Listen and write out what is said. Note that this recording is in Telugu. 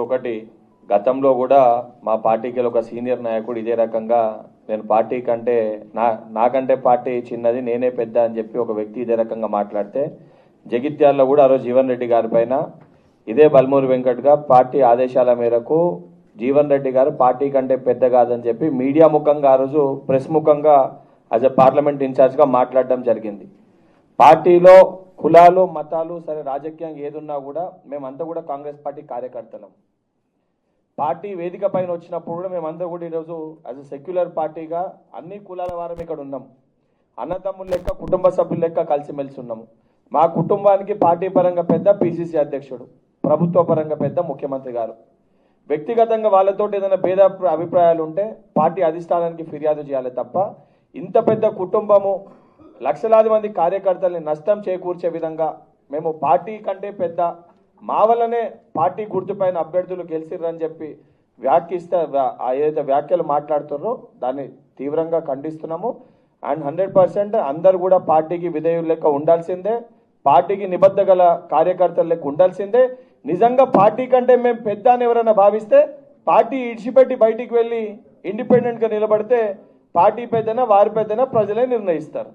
ఒకటి గతంలో కూడా మా పార్టీకి ఒక సీనియర్ నాయకుడు ఇదే రకంగా నేను పార్టీ కంటే నాకంటే పార్టీ చిన్నది నేనే పెద్ద అని చెప్పి ఒక వ్యక్తి ఇదే రకంగా మాట్లాడితే జగిత్యాలలో కూడా ఆ రోజు జీవన్ రెడ్డి గారి పైన ఇదే బల్మూరి వెంకట్గా పార్టీ ఆదేశాల మేరకు జీవన్ రెడ్డి గారు పార్టీ కంటే పెద్ద కాదని చెప్పి మీడియా ముఖంగా ఆ రోజు ప్రెస్ ముఖంగా యాజ్ ఎ పార్లమెంట్ ఇన్ఛార్జ్గా మాట్లాడడం జరిగింది. పార్టీలో కులాలు మతాలు సరే రాజకీయం ఏదున్నా కూడా మేమంతా కూడా కాంగ్రెస్ పార్టీ కార్యకర్తలం. పార్టీ వేదిక పైన వచ్చినప్పుడు కూడా మేమంతా కూడా ఈరోజు యాజ్ ఎ సెక్యులర్ పార్టీగా అన్ని కులాల వారం ఇక్కడ ఉన్నాం. అన్నదమ్ముల లెక్క కుటుంబ సభ్యుల లెక్క కలిసిమెలిసి ఉన్నాము. మా కుటుంబానికి పార్టీ పరంగా పెద్ద పిసిసి అధ్యక్షుడు, ప్రభుత్వ పరంగా పెద్ద ముఖ్యమంత్రి గారు. వ్యక్తిగతంగా వాళ్ళతో ఏదైనా భేద అభిప్రాయాలు ఉంటే పార్టీ అధిష్టానానికి ఫిర్యాదు చేయాలి తప్ప ఇంత పెద్ద కుటుంబము లక్షలాది మంది కార్యకర్తల్ని నష్టం చేకూర్చే విధంగా మేము పార్టీ కంటే పెద్ద మా వల్లనే పార్టీ గుర్తుపైన అభ్యర్థులు గెలిచిర్రని చెప్పి వ్యాఖ్యిస్తే ఏదైతే వ్యాఖ్యలు మాట్లాడుతున్నారో దాన్ని తీవ్రంగా ఖండిస్తున్నాము. అండ్ 100% అందరు కూడా పార్టీకి విధేయులు లెక్క ఉండాల్సిందే, పార్టీకి నిబద్ధ గల కార్యకర్తల లెక్క ఉండాల్సిందే. నిజంగా పార్టీ కంటే మేము పెద్ద అని ఎవరైనా భావిస్తే పార్టీ ఇడిచిపెట్టి బయటికి వెళ్ళి ఇండిపెండెంట్గా నిలబడితే పార్టీ పెద్దనా వారి పెద్దనా ప్రజలే నిర్ణయిస్తారు.